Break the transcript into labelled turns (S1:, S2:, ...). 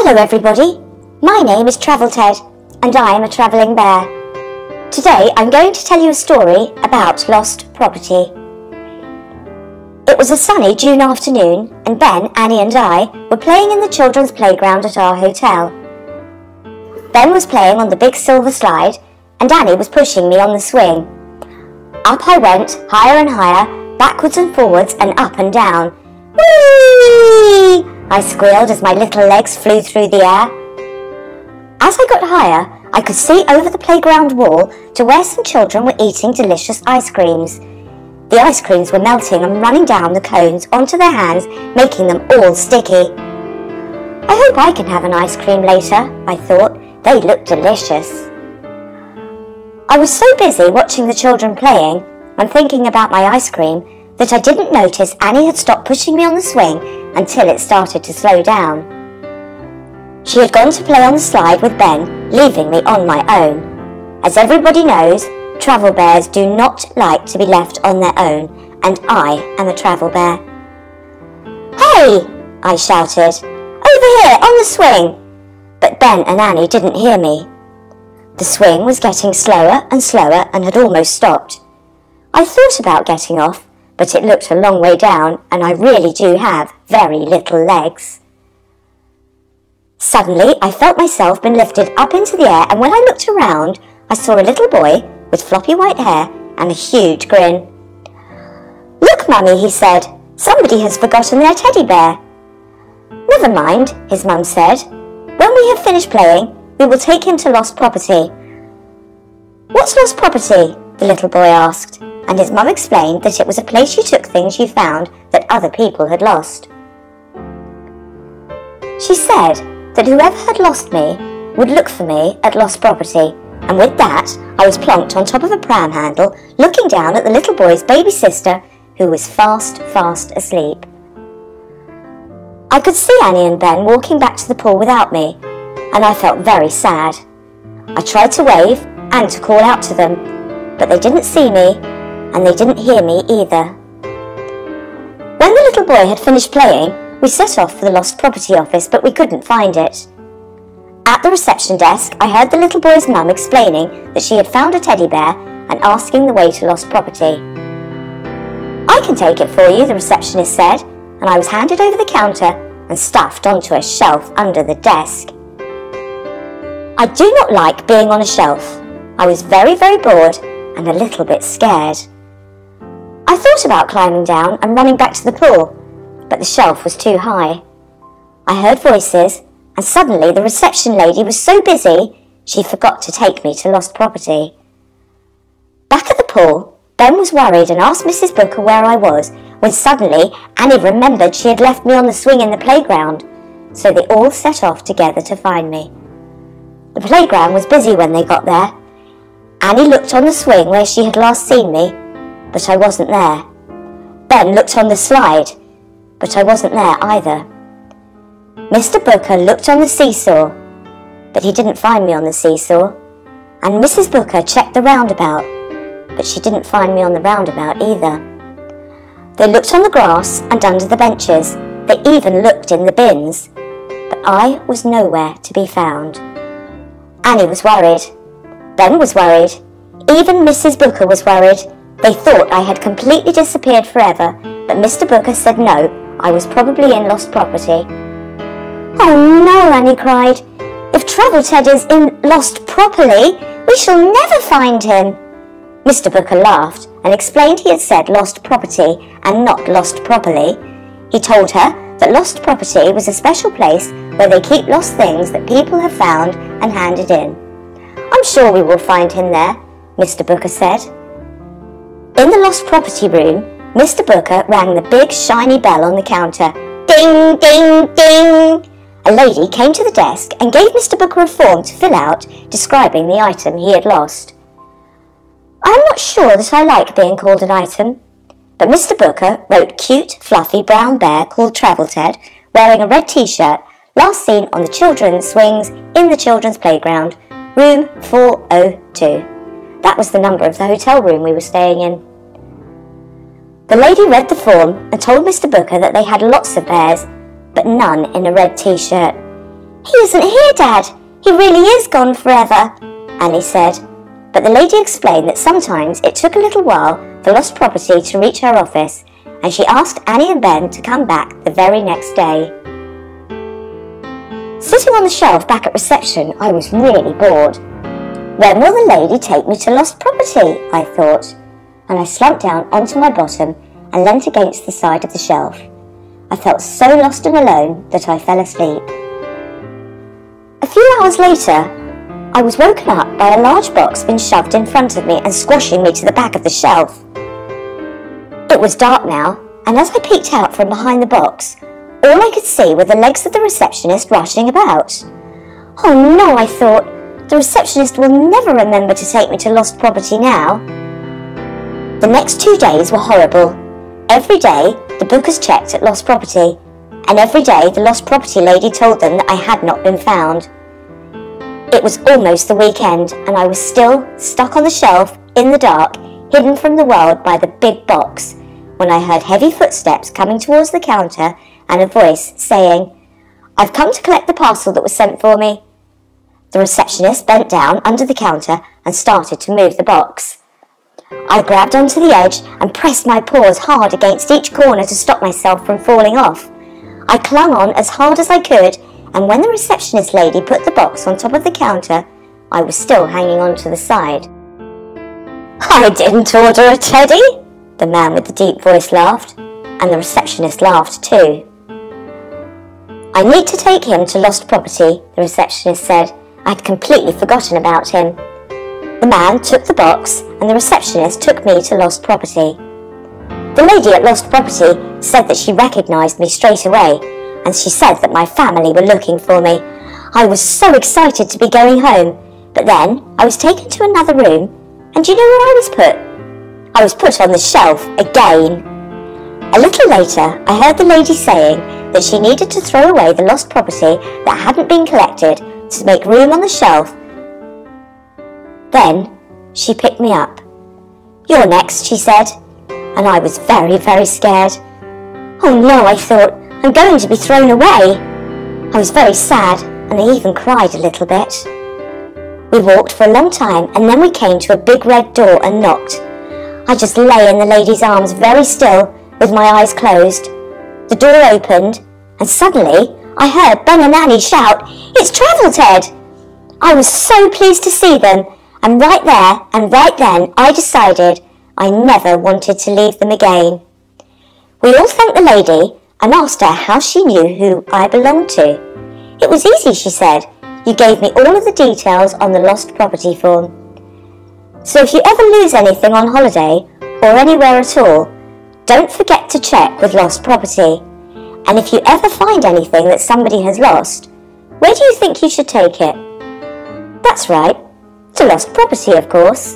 S1: Hello everybody, my name is Travel Ted and I am a travelling bear. Today I'm going to tell you a story about lost property. It was a sunny June afternoon and Ben, Annie and I were playing in the children's playground at our hotel. Ben was playing on the big silver slide and Annie was pushing me on the swing. Up I went, higher and higher, backwards and forwards and up and down. Whee! I squealed as my little legs flew through the air. As I got higher, I could see over the playground wall to where some children were eating delicious ice creams. The ice creams were melting and running down the cones onto their hands, making them all sticky. I hope I can have an ice cream later, I thought. They looked delicious. I was so busy watching the children playing and thinking about my ice cream that I didn't notice Annie had stopped pushing me on the swing until it started to slow down. She had gone to play on the slide with Ben, leaving me on my own. As everybody knows, travel bears do not like to be left on their own, and I am a travel bear. "Hey!" I shouted. "Over here, on the swing!" But Ben and Annie didn't hear me. The swing was getting slower and slower and had almost stopped. I thought about getting off, but it looked a long way down and I really do have very little legs. Suddenly, I felt myself being lifted up into the air and when I looked around, I saw a little boy with floppy white hair and a huge grin. "Look, Mummy," he said, "somebody has forgotten their teddy bear." "Never mind," his mum said. "When we have finished playing, we will take him to lost property." "What's lost property?" the little boy asked, and his mum explained that it was a place you took things you found that other people had lost. She said that whoever had lost me would look for me at lost property, and with that I was plonked on top of a pram handle, looking down at the little boy's baby sister, who was fast asleep. I could see Annie and Ben walking back to the pool without me, and I felt very sad. I tried to wave and to call out to them, but they didn't see me, and they didn't hear me either. When the little boy had finished playing, we set off for the lost property office, but we couldn't find it. At the reception desk, I heard the little boy's mum explaining that she had found a teddy bear and asking the way to lost property. "I can take it for you," the receptionist said, and I was handed over the counter and stuffed onto a shelf under the desk. I do not like being on a shelf. I was very bored and a little bit scared. I thought about climbing down and running back to the pool, but the shelf was too high. I heard voices, and suddenly the reception lady was so busy, she forgot to take me to lost property. Back at the pool, Ben was worried and asked Mrs. Booker where I was, when suddenly Annie remembered she had left me on the swing in the playground, so they all set off together to find me. The playground was busy when they got there. Annie looked on the swing where she had last seen me, but I wasn't there. Ben looked on the slide, but I wasn't there either. Mr. Booker looked on the seesaw, but he didn't find me on the seesaw, and Mrs. Booker checked the roundabout, but she didn't find me on the roundabout either. They looked on the grass and under the benches, they even looked in the bins, but I was nowhere to be found. Annie was worried. Ben was worried. Even Mrs. Booker was worried. They thought I had completely disappeared forever, but Mr. Booker said no, I was probably in lost property. "Oh no," Annie cried. "If Travel Ted is in lost properly, we shall never find him." Mr. Booker laughed and explained he had said lost property and not lost properly. He told her that lost property was a special place where they keep lost things that people have found and handed in. "I'm sure we will find him there," Mr. Booker said. In the lost property room, Mr. Booker rang the big shiny bell on the counter. Ding, ding, ding! A lady came to the desk and gave Mr. Booker a form to fill out describing the item he had lost. I'm not sure that I like being called an item, but Mr. Booker wrote cute, fluffy brown bear called Travel Ted, wearing a red t-shirt, last seen on the children's swings in the children's playground, room 402. That was the number of the hotel room we were staying in. The lady read the form and told Mr. Booker that they had lots of bears, but none in a red t-shirt. "He isn't here, Dad. He really is gone forever," Annie said. But the lady explained that sometimes it took a little while for lost property to reach her office, and she asked Annie and Ben to come back the very next day. Sitting on the shelf back at reception, I was really bored. When will the lady take me to lost property? I thought, and I slumped down onto my bottom and leant against the side of the shelf. I felt so lost and alone that I fell asleep. A few hours later, I was woken up by a large box being shoved in front of me and squashing me to the back of the shelf. It was dark now, and as I peeked out from behind the box, all I could see were the legs of the receptionist rushing about. Oh no, I thought, the receptionist will never remember to take me to lost property now. The next 2 days were horrible. Every day, the bookers checked at lost property, and every day the lost property lady told them that I had not been found. It was almost the weekend, and I was still stuck on the shelf in the dark, hidden from the world by the big box, when I heard heavy footsteps coming towards the counter and a voice saying, "I've come to collect the parcel that was sent for me." The receptionist bent down under the counter and started to move the box. I grabbed onto the edge and pressed my paws hard against each corner to stop myself from falling off. I clung on as hard as I could, and when the receptionist lady put the box on top of the counter, I was still hanging on to the side. "I didn't order a teddy," the man with the deep voice laughed, and the receptionist laughed too. "I need to take him to lost property," the receptionist said. I'd completely forgotten about him. The man took the box, and the receptionist took me to lost property. The lady at lost property said that she recognised me straight away, and she said that my family were looking for me. I was so excited to be going home, but then I was taken to another room, and do you know where I was put? I was put on the shelf again. A little later, I heard the lady saying that she needed to throw away the lost property that hadn't been collected to make room on the shelf. Then she picked me up. "You're next," she said, and I was very, very scared. Oh no, I thought, I'm going to be thrown away. I was very sad, and I even cried a little bit. We walked for a long time, and then we came to a big red door and knocked. I just lay in the lady's arms very still, with my eyes closed. The door opened, and suddenly I heard Ben and Annie shout, "It's Travel Ted!" I was so pleased to see them, and right there and right then I decided I never wanted to leave them again. We all thanked the lady and asked her how she knew who I belonged to. "It was easy," she said. "You gave me all of the details on the lost property form." So if you ever lose anything on holiday or anywhere at all, don't forget to check with lost property. And if you ever find anything that somebody has lost, where do you think you should take it? That's right, to lost property, of course.